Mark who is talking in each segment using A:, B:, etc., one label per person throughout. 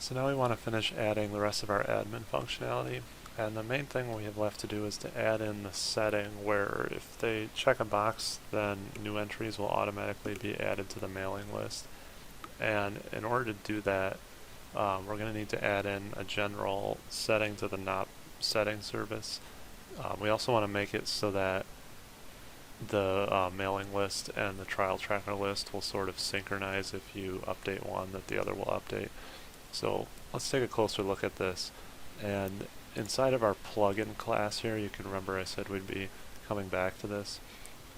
A: So now we want to finish adding the rest of our admin functionality. And the main thing we have left to do is to add in the setting where if they check a box, then new entries will automatically be added to the mailing list. And in order to do that, we're going to need to add in a general setting to the NOP setting service. We also want to make it so that the mailing list and the trial tracker list will sort of synchronize. If you update one, that the other will update. So let's take a closer look at this. And inside of our plugin class here, you can remember I said we'd be coming back to this.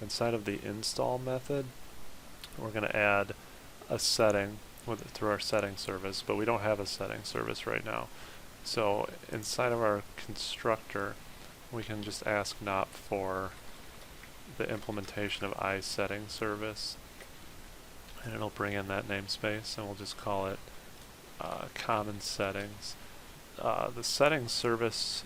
A: Inside of the install method, we're going to add a setting through our setting service, but we don't have a setting service right now. So inside of our constructor, we can just ask Nop for the implementation of iSetting service, and it'll bring in that namespace, and we'll just call it common settings. The settings service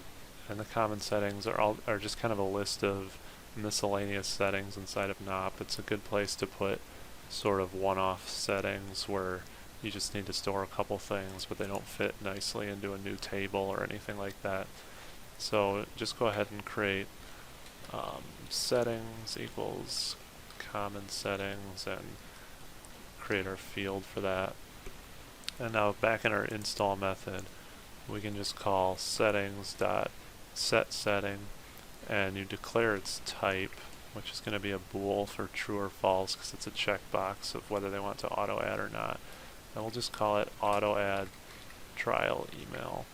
A: and the common settings are just kind of a list of miscellaneous settings inside of Nop. It's a good place to put sort of one-off settings where you just need to store a couple things, but they don't fit nicely into a new table or anything like that. So just go ahead and create settings equals common settings and create our field for that. And now back in our install method, we can just call settings.setSetting, and you declare its type, which is going to be a bool for true or false because it's a checkbox of whether they want to auto add or not. And we'll just call it auto add trial email.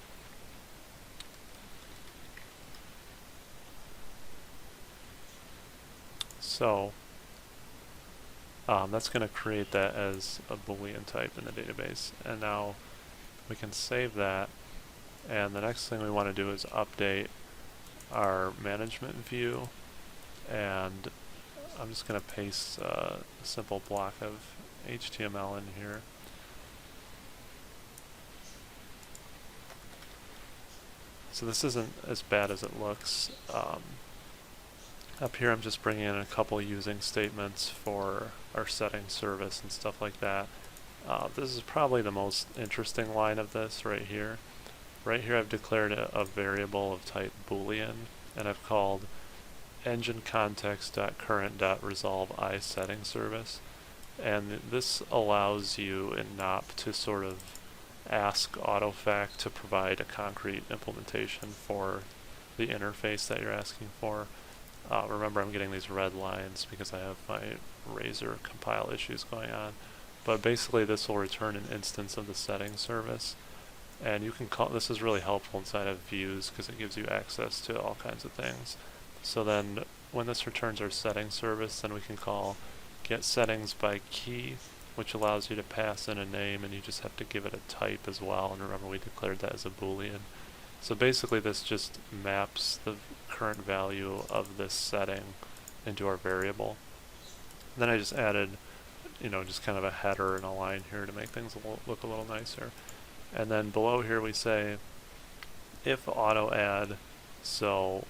A: So that's going to create that as a Boolean type in the database. And now we can save that. And the next thing we want to do is update our management view. And I'm just going to paste a simple block of HTML in here. So this isn't as bad as it looks. Up here I'm just bringing in a couple using statements for our setting service and stuff like that. This is probably the most interesting line of this right here. Right here I've declared a variable of type Boolean, and I've called enginecontext.current.resolve iSetting service. And this allows you in NOP to sort of ask AutoFact to provide a concrete implementation for the interface that you're asking for. Remember, I'm getting these red lines because I have my Razor compile issues going on. But basically this will return an instance of the setting service. And you can call, this is really helpful inside of views because it gives you access to all kinds of things. So then when this returns our setting service, then we can call getSettingsByKey, which allows you to pass in a name, and you just have to give it a type as well. And remember, we declared that as a Boolean. So basically this just maps the current value of this setting into our variable. Then I just added, just kind of a header and a line here to make things look a little nicer. And then below here we say if auto add, so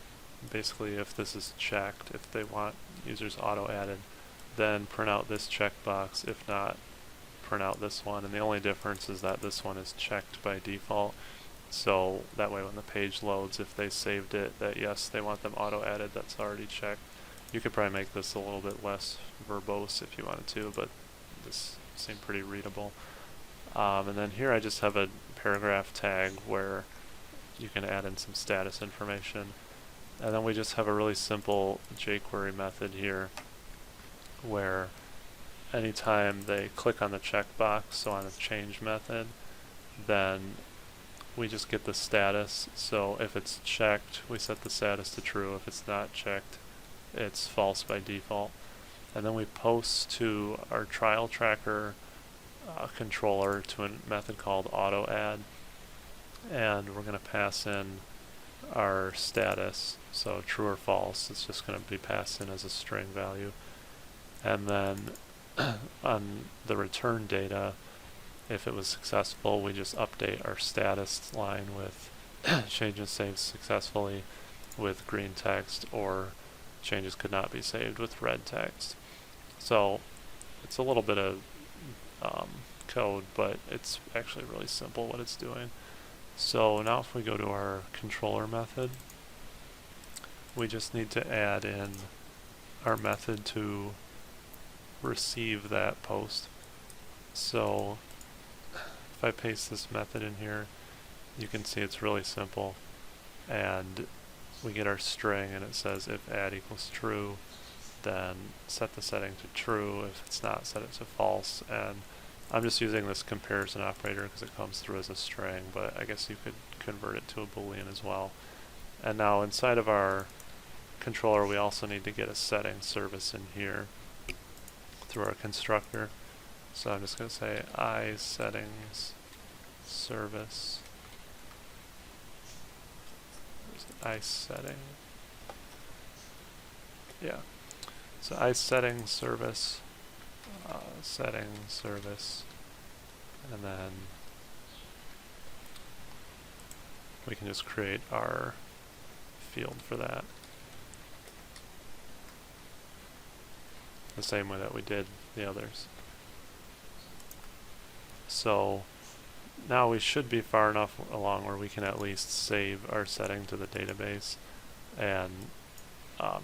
A: basically if this is checked, if they want users auto added, then print out this checkbox. If not, print out this one. And the only difference is that this one is checked by default. So that way when the page loads, if they saved it that yes, they want them auto added, that's already checked. You could probably make this a little bit less verbose if you wanted to, but this seemed pretty readable. And then here I just have a paragraph tag where you can add in some status information. And then we just have a really simple jQuery method here where anytime they click on the checkbox, so on a change method, then we just get the status. So if it's checked, we set the status to true. If it's not checked, it's false by default. And then we post to our trial tracker controller to a method called AutoAdd, and we're going to pass in our status, so true or false. It's just going to be passed in as a string value. And then on the return data, if it was successful, we just update our status line with changes saved successfully with green text, or changes could not be saved with red text. So it's a little bit of code, but it's actually really simple what it's doing. So now if we go to our controller method, we just need to add in our method to receive that post. So if I paste this method in here, you can see it's really simple, and we get our string and it says if add equals true, then set the setting to true. If it's not, set it to false. And I'm just using this comparison operator because it comes through as a string, but I guess you could convert it to a Boolean as well. And now inside of our controller, we also need to get a setting service in here through our constructor. So I'm just going to say iSettings service. iSetting. Yeah. So iSettings service, setting service, and then we can just create our field for that the same way that we did the others. So now we should be far enough along where we can at least save our setting to the database, and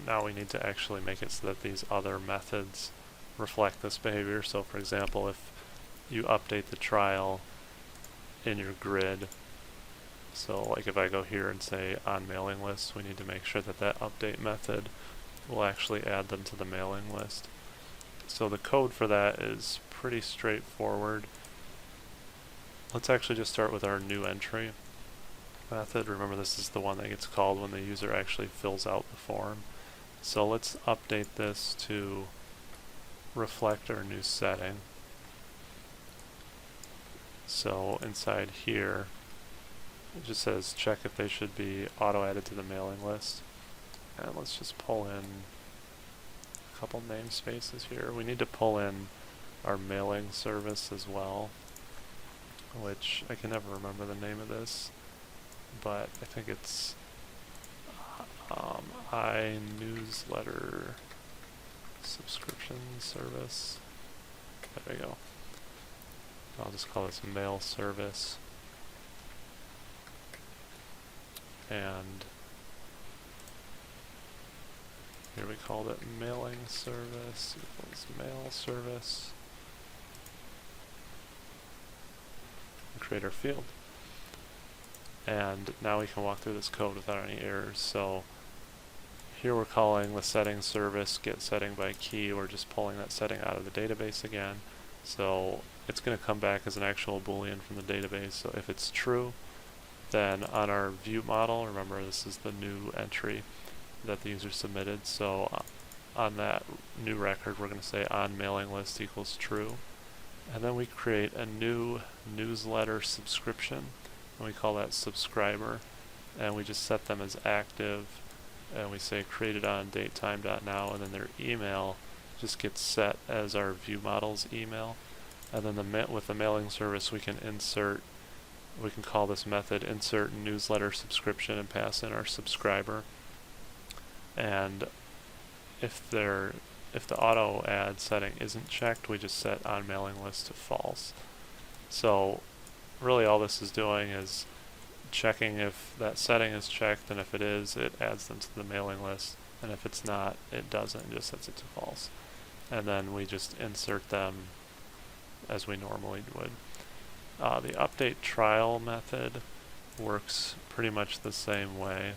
A: now we need to actually make it so that these other methods reflect this behavior. So for example, if you update the trial in your grid, so like if I go here and say on mailing list, we need to make sure that that update method will actually add them to the mailing list. So the code for that is pretty straightforward. Let's actually just start with our new entry method. Remember, this is the one that gets called when the user actually fills out the form. So let's update this to reflect our new setting. So inside here, it just says check if they should be auto-added to the mailing list. And let's just pull in a couple namespaces here. We need to pull in our mailing service as well, which I can never remember the name of this, but I think it's iNewsletter subscription service. There we go. I'll just call this mail service. And here we called it mailing service equals mail service. Create our field. And now we can walk through this code without any errors. So here we're calling the setting service get setting by key. We're just pulling that setting out of the database again. So it's going to come back as an actual Boolean from the database. So if it's true, then on our view model, remember this is the new entry that the user submitted. So on that new record, we're going to say on mailing list equals true. And then we create a new newsletter subscription, and we call that subscriber, and we just set them as active, and we say created on datetime.now, and then their email just gets set as our view model's email. And then with the mailing service, we can call this method insert newsletter subscription and pass in our subscriber. And if the auto add setting isn't checked, we just set on mailing list to false. So really all this is doing is checking if that setting is checked, and if it is, it adds them to the mailing list, and if it's not, it doesn't, it just sets it to false. And then we just insert them as we normally would. The update trial method works pretty much the same way.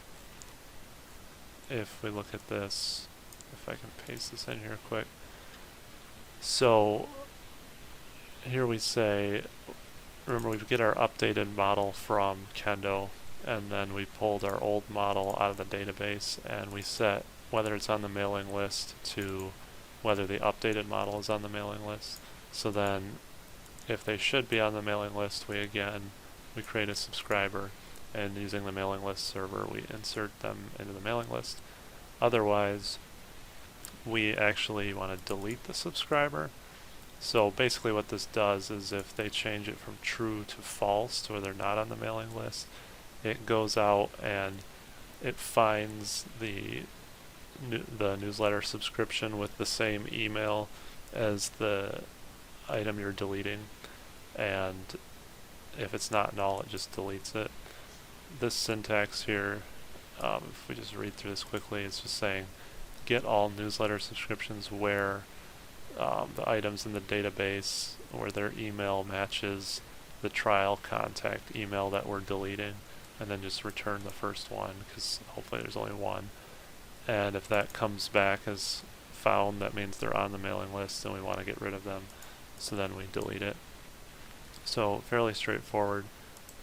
A: If we look at this, if I can paste this in here quick. So here we say, remember we get our updated model from Kendo, and then we pulled our old model out of the database, and we set whether it's on the mailing list to whether the updated model is on the mailing list. So then if they should be on the mailing list, we create a subscriber, and using the mailing list server, we insert them into the mailing list. Otherwise, we actually want to delete the subscriber. So basically what this does is if they change it from true to false, to where they're not on the mailing list, it goes out and it finds the newsletter subscription with the same email as the item you're deleting. and if it's not null, it just deletes it. This syntax here, if we just read through this quickly, it's just saying get all newsletter subscriptions where the items in the database where their email matches the trial contact email that we're deleting, and then just return the first one, because hopefully there's only one. And if that comes back as found, that means they're on the mailing list and we want to get rid of them, so then we delete it. So fairly straightforward,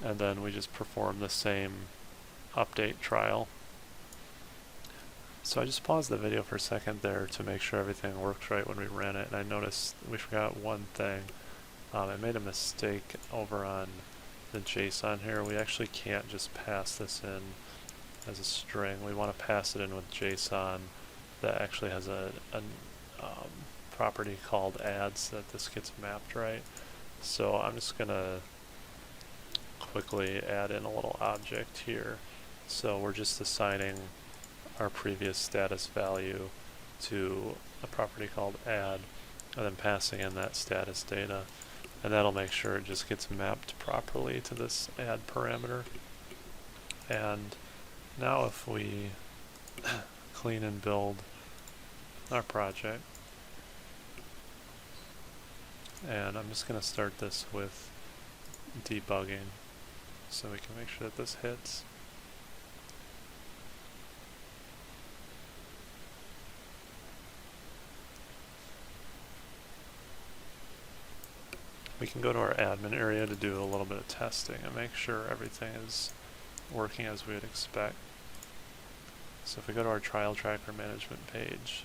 A: and then we just perform the same update trial. So I just paused the video for a second there to make sure everything works right when we ran it, and I noticed we forgot one thing. I made a mistake over on the JSON here. We actually can't just pass this in as a string. We want to pass it in with JSON that actually has a property called add so that this gets mapped right. So I'm just going to quickly add in a little object here. So we're just assigning our previous status value to a property called add, and then passing in that status data, and that'll make sure it just gets mapped properly to this add parameter. And now if we clean and build our project, and I'm just going to start this with debugging so we can make sure that this hits. We can go to our admin area to do a little bit of testing and make sure everything is working as we would expect. So if we go to our trial tracker management page,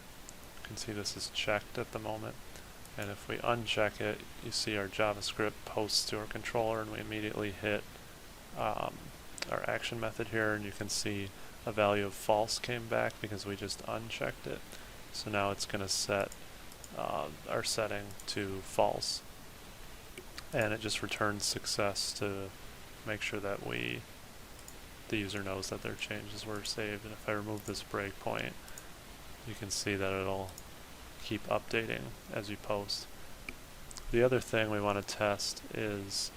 A: you can see this is checked at the moment. And if we uncheck it, you see our JavaScript posts to our controller, and we immediately hit our action method here, and you can see a value of false came back because we just unchecked it. So now it's going to set our setting to false. And it just returns success to make sure that the user knows that their changes were saved. And if I remove this breakpoint, you can see that it'll keep updating as you post. The other thing we want to test is,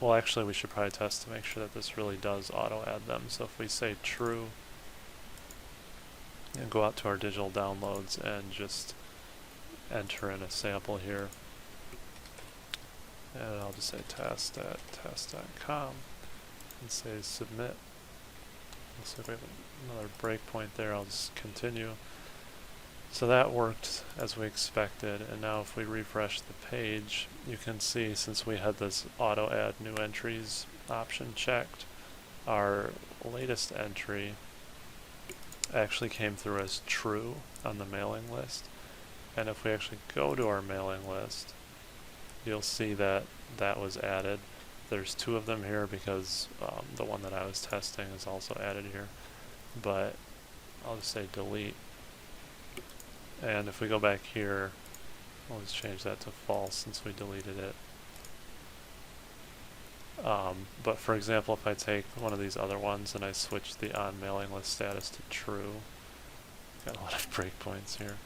A: well, actually we should probably test to make sure that this really does auto add them. So if we say true and go out to our digital downloads and just enter in a sample here, and I'll just say test.test.com and say submit. Looks like we have another breakpoint there. I'll just continue. So that worked as we expected, and now if we refresh the page, you can see since we had this auto add new entries option checked, our latest entry actually came through as true on the mailing list. And if we actually go to our mailing list, you'll see that that was added. There's two of them here because the one that I was testing is also added here, but I'll just say delete. And if we go back here, I'll just change that to false since we deleted it. But for example, if I take one of these other ones and I switch the on mailing list status to true, got a lot of breakpoints here.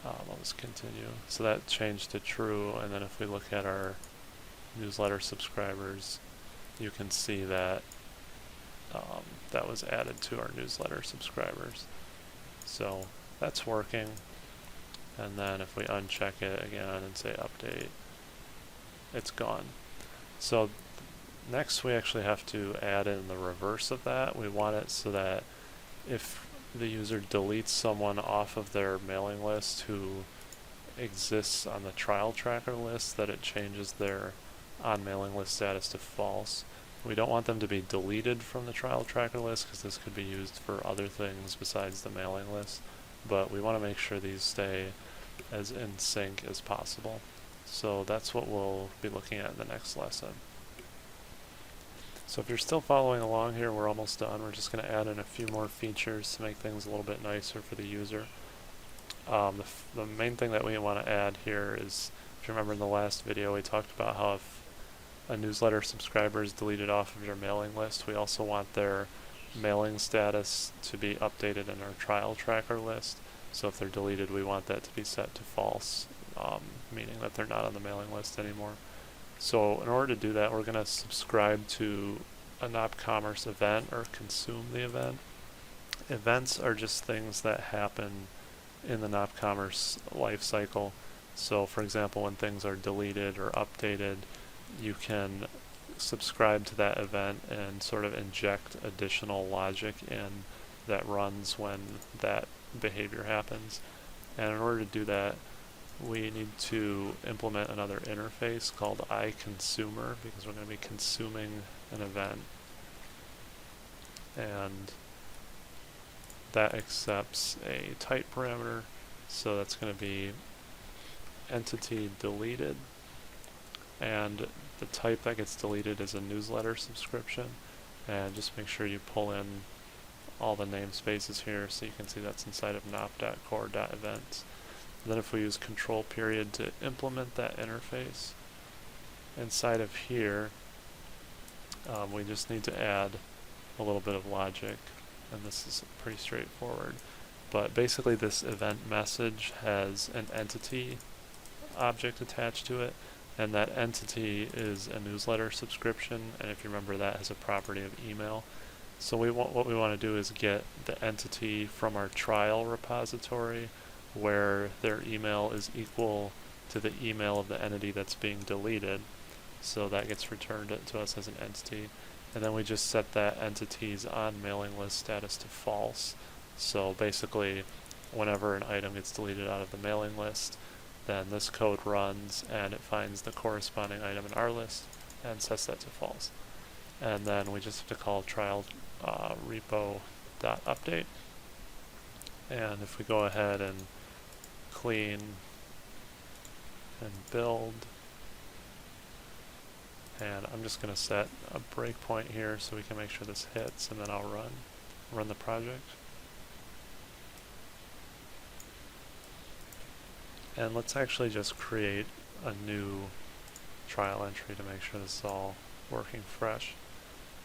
A: I'll just continue. So that changed to true, and then if we look at our newsletter subscribers, you can see that that was added to our newsletter subscribers. So that's working. And then if we uncheck it again and say update, it's gone. So next we actually have to add in the reverse of that. We want it so that if the user deletes someone off of their mailing list who exists on the trial tracker list, that it changes their on mailing list status to false. We don't want them to be deleted from the trial tracker list because this could be used for other things besides the mailing list, but we want to make sure these stay as in sync as possible. So that's what we'll be looking at in the next lesson. So if you're still following along here, we're almost done. We're just going to add in a few more features to make things a little bit nicer for the user. The main thing that we want to add here is, if you remember in the last video, we talked about how if a newsletter subscriber is deleted off of your mailing list, we also want their mailing status to be updated in our trial tracker list. So if they're deleted, we want that to be set to false, meaning that they're not on the mailing list anymore. So in order to do that, we're going to subscribe to a NopCommerce event or consume the event. Events are just things that happen in the NopCommerce lifecycle. So for example, when things are deleted or updated, you can subscribe to that event and sort of inject additional logic in that runs when that behavior happens. And in order to do that, we need to implement another interface called iConsumer, because we're going to be consuming an event. And that accepts a type parameter, so that's going to be entity deleted, and the type that gets deleted is a newsletter subscription. And just make sure you pull in all the namespaces here so you can see that's inside of nop.core.events. Then if we use control period to implement that interface, inside of here we just need to add a little bit of logic, and this is pretty straightforward. But basically this event message has an entity object attached to it, and that entity is a newsletter subscription, and if you remember, that has a property of email. So what we want to do is get the entity from our trial repository where their email is equal to the email of the entity that's being deleted. So that gets returned to us as an entity. And then we just set that entity's on mailing list status to false. So basically, whenever an item gets deleted out of the mailing list, then this code runs and it finds the corresponding item in our list and sets that to false. And then we just have to call trial repo.update. And if we go ahead and clean and build, and I'm just going to set a breakpoint here so we can make sure this hits, and then I'll run the project. And let's actually just create a new trial entry to make sure this is all working fresh.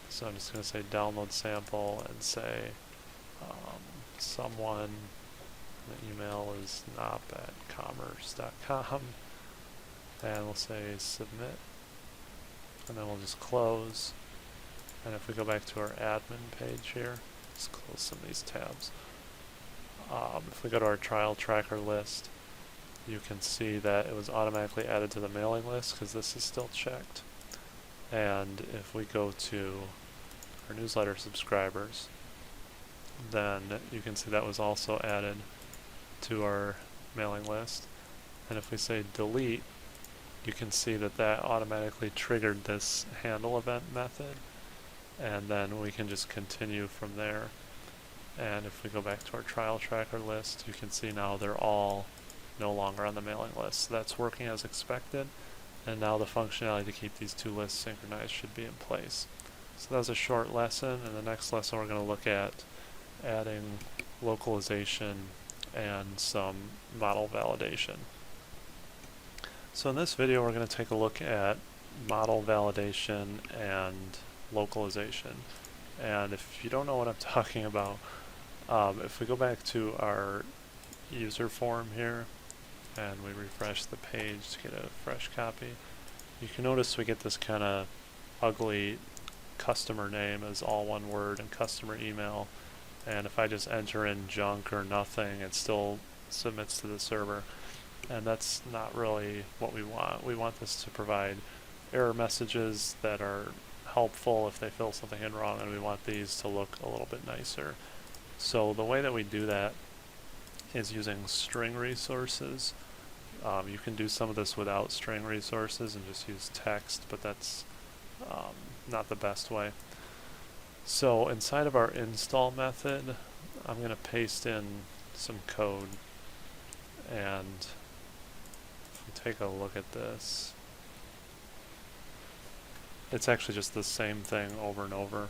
A: So I'm just going to say download sample and say someone, the email is nop@commerce.com, and we'll say submit, and then we'll just close. And if we go back to our admin page here, let's close some of these tabs. If we go to our trial tracker list, you can see that it was automatically added to the mailing list because this is still checked. And if we go to our newsletter subscribers, then you can see that was also added to our mailing list. And if we say delete, you can see that that automatically triggered this handle event method, and then we can just continue from there. And if we go back to our trial tracker list, you can see now they're all no longer on the mailing list. So that's working as expected, and now the functionality to keep these two lists synchronized should be in place. So that was a short lesson. In the next lesson we're going to look at adding localization and some model validation. So in this video we're going to take a look at model validation and localization. And if you don't know what I'm talking about, if we go back to our user form here and we refresh the page to get a fresh copy, you can notice we get this kind of ugly customer name as all one word and customer email, and if I just enter in junk or nothing, it still submits to the server, and that's not really what we want. We want this to provide error messages that are helpful if they fill something in wrong, and we want these to look a little bit nicer. So the way that we do that is using string resources. You can do some of this without string resources and just use text, but that's not the best way. So inside of our install method, I'm going to paste in some code, and if we take a look at this, it's actually just the same thing over and over.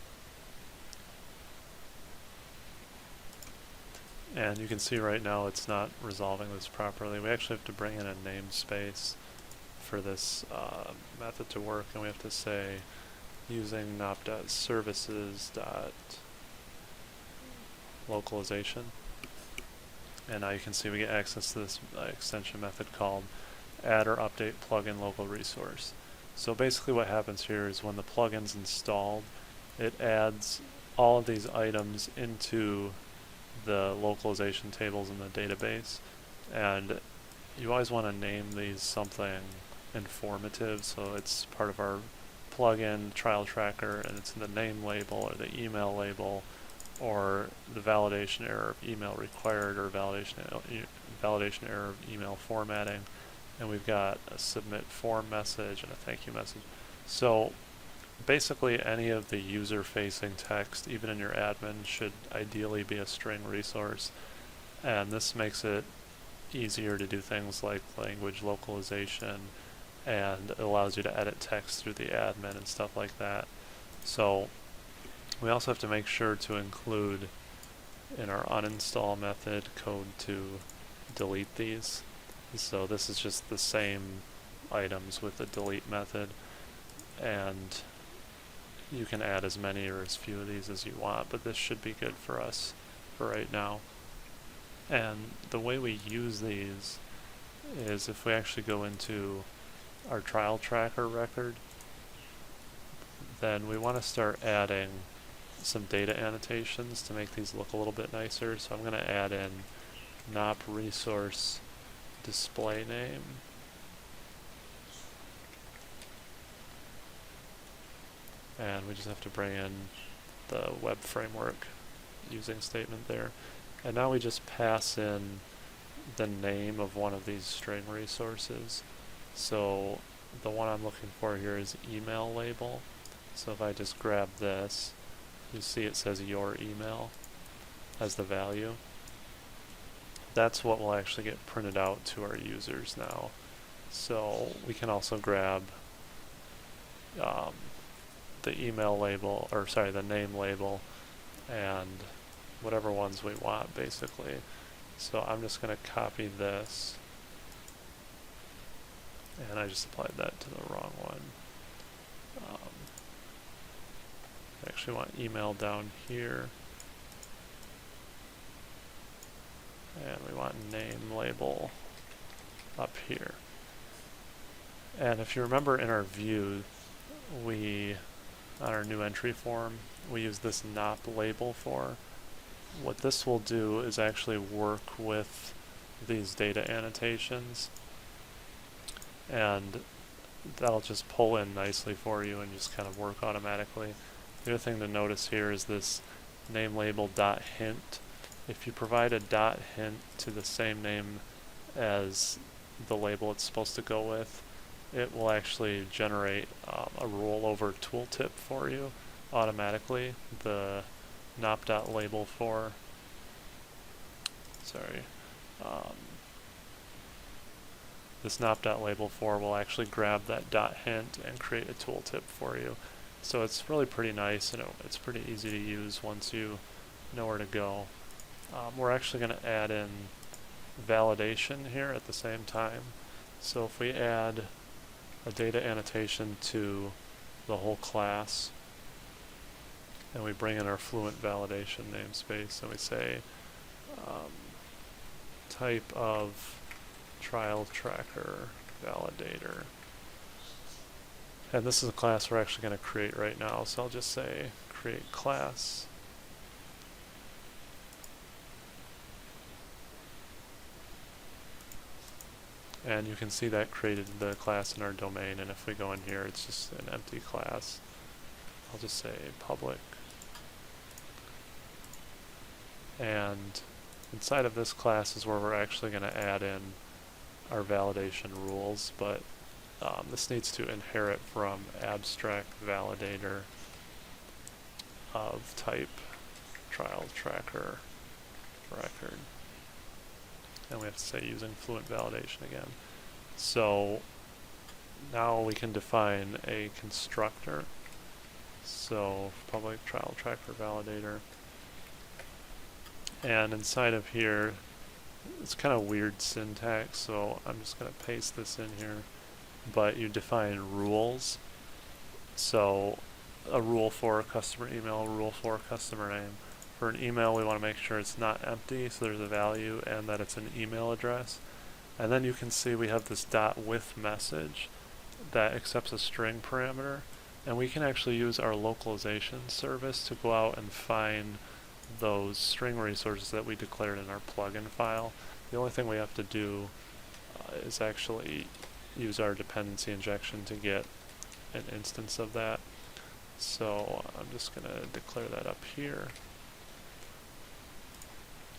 A: And you can see right now it's not resolving this properly. We actually have to bring in a namespace for this method to work, and we have to say using nop.services.localization. And now you can see we get access to this extension method called add or update plugin local resource. So basically what happens here is when the plugin's installed, it adds all of these items into the localization tables in the database, and you always want to name these something informative, so it's part of our plugin trial tracker and it's in the name label or the email label or the validation error of email required or validation error of email formatting, and we've got a submit form message and a thank you message. So basically any of the user-facing text, even in your admin, should ideally be a string resource, and this makes it easier to do things like language localization, and it allows you to edit text through the admin and stuff like that. So we also have to make sure to include in our uninstall method code to delete these. So this is just the same items with the delete method, and you can add as many or as few of these as you want, but this should be good for us for right now. And the way we use these is if we actually go into our trial tracker record, then we want to start adding some data annotations to make these look a little bit nicer. So I'm going to add in nop resource display name. And we just have to bring in the web framework using statement there. And now we just pass in the name of one of these string resources. So the one I'm looking for here is email label. So if I just grab this, you see it says your email as the value. That's what will actually get printed out to our users now. So we can also grab the email label, or sorry, the name label, and whatever ones we want basically. So I'm just going to copy this, and I just applied that to the wrong one. I actually want email down here, and we want name label up here. And if you remember in our view, on our new entry form, we use this nop label for. What this will do is actually work with these data annotations, and that'll just pull in nicely for you and just kind of work automatically. The other thing to notice here is this name label dot hint. If you provide a dot hint to the same name as the label it's supposed to go with, it will actually generate a rollover tooltip for you automatically. The nop.label for, this nop.label for will actually grab that dot hint and create a tooltip for you. So it's really pretty nice, and it's pretty easy to use once you know where to go. We're actually going to add in validation here at the same time. So if we add a data annotation to the whole class, and we bring in our Fluent validation namespace, and we say type of trial tracker validator. And this is a class we're actually going to create right now, so I'll just say create class. And you can see that created the class in our domain, and if we go in here, it's just an empty class. I'll just say public. And inside of this class is where we're actually going to add in our validation rules, but this needs to inherit from abstract validator of type trial tracker record. And we have to say using Fluent validation again. So now we can define a constructor. So public trial tracker validator. And inside of here, it's kind of weird syntax, so I'm just going to paste this in here. But you define rules. So a rule for a customer email, a rule for a customer name. For an email, we want to make sure it's not empty, so there's a value, and that it's an email address. And then you can see we have this dot with message. that accepts a string parameter, and we can actually use our localization service to go out and find those string resources that we declared in our plugin file. The only thing we have to do is actually use our dependency injection to get an instance of that. So I'm just going to declare that up here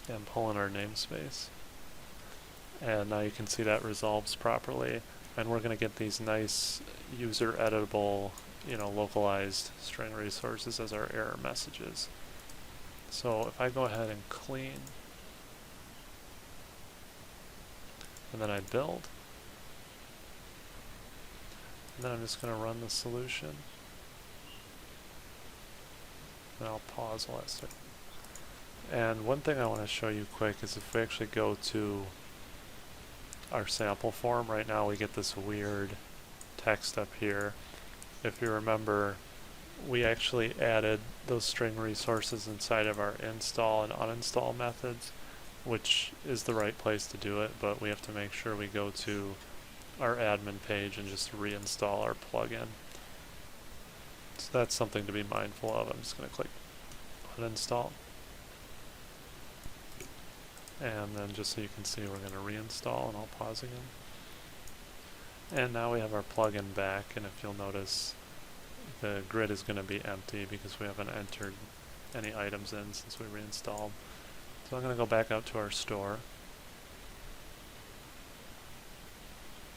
A: and pull in our namespace. And now you can see that resolves properly, and we're going to get these nice user editable, localized string resources as our error messages. So if I go ahead and clean, and then I build, and then I'm just going to run the solution, and I'll pause while I start. And one thing I want to show you quick is if we actually go to our sample form, right now we get this weird text up here. If you remember, we actually added those string resources inside of our install and uninstall methods, which is the right place to do it, but we have to make sure we go to our admin page and just reinstall our plugin. So that's something to be mindful of. I'm just going to click uninstall. And then just so you can see, we're going to reinstall, and I'll pause again. And now we have our plugin back, and if you'll notice, the grid is going to be empty because we haven't entered any items in since we reinstalled. So I'm going to go back out to our store.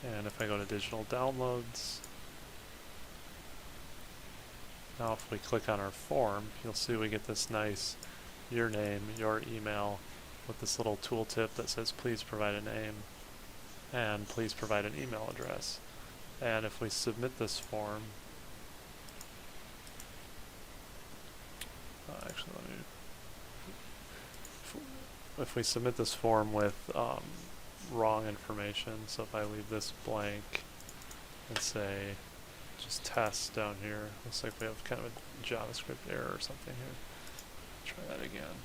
A: And if I go to digital downloads, now if we click on our form, you'll see we get this nice your name, your email, with this little tooltip that says please provide a name and please provide an email address. And if we submit this form, if we submit this form with wrong information, so if I leave this blank and say just test down here, looks like we have kind of a JavaScript error or something here. Try that again.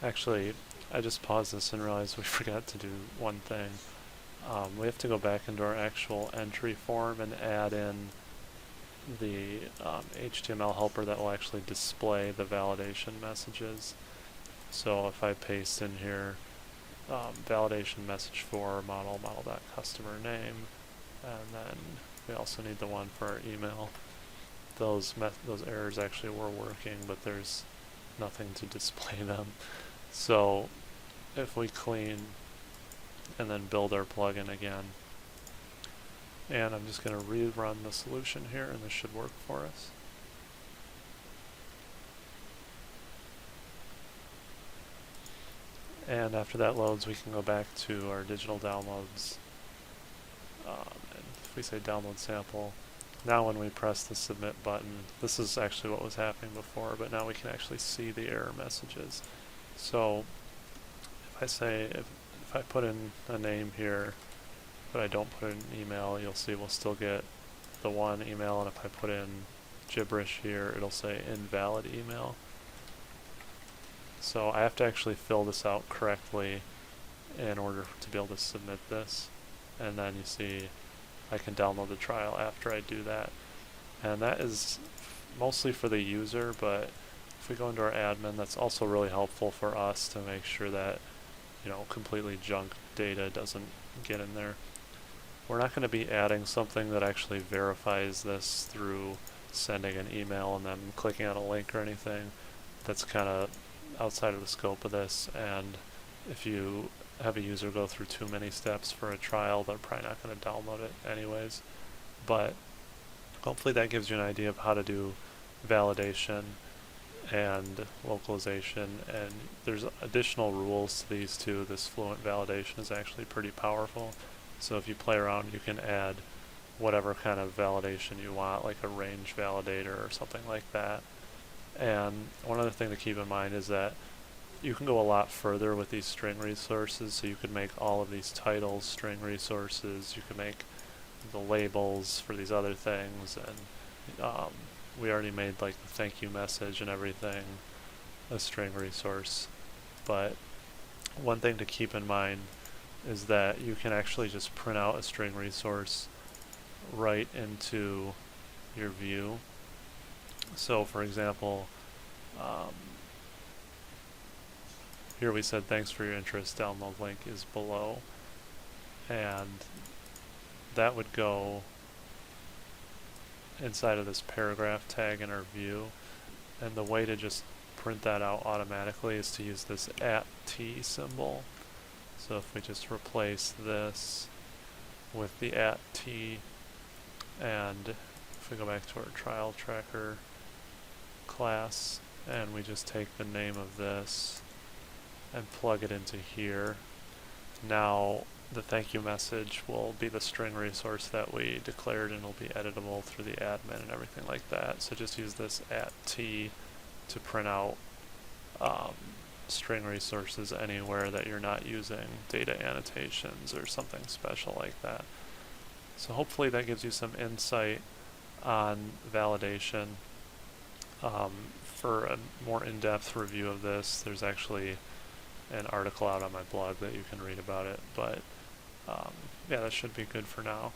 A: Actually, I just paused this and realized we forgot to do one thing. We have to go back into our actual entry form and add in the HTML helper that will actually display the validation messages. So if I paste in here validation message for model.customer name, and then we also need the one for our email. Those errors actually were working, but there's nothing to display them. So if we clean and then build our plugin again, and I'm just going to rerun the solution here, and this should work for us. And after that loads, we can go back to our digital downloads, and if we say download sample, now when we press the submit button, this is actually what was happening before, but now we can actually see the error messages. So if I say, if I put in a name here, but I don't put in an email, you'll see we'll still get the one email, and if I put in gibberish here, it'll say invalid email. So I have to actually fill this out correctly in order to be able to submit this, and then you see I can download the trial after I do that. And that is mostly for the user, but if we go into our admin, that's also really helpful for us to make sure that, completely junk data doesn't get in there. We're not going to be adding something that actually verifies this through sending an email and then clicking on a link or anything. That's kind of outside of the scope of this, and if you have a user go through too many steps for a trial, they're probably not going to download it anyways. But hopefully that gives you an idea of how to do validation and localization, and there's additional rules to these too. This fluent validation is actually pretty powerful, so if you play around, you can add whatever kind of validation you want, like a range validator or something like that. And one other thing to keep in mind is that you can go a lot further with these string resources, so you could make all of these titles string resources, you could make the labels for these other things, and we already made like the thank you message and everything a string resource. But one thing to keep in mind is that you can actually just print out a string resource right into your view. So for example, here we said thanks for your interest, download link is below, and that would go inside of this paragraph tag in our view, and the way to just print that out automatically is to use this @t symbol. So if we just replace this with the @t, and if we go back to our trial tracker class and we just take the name of this and plug it into here, now the thank you message will be the string resource that we declared, and it'll be editable through the admin and everything like that. So just use this @t to print out string resources anywhere that you're not using data annotations or something special like that. So hopefully that gives you some insight on validation. For a more in-depth review of this, there's actually an article out on my blog that you can read about it, but yeah, that should be good for now.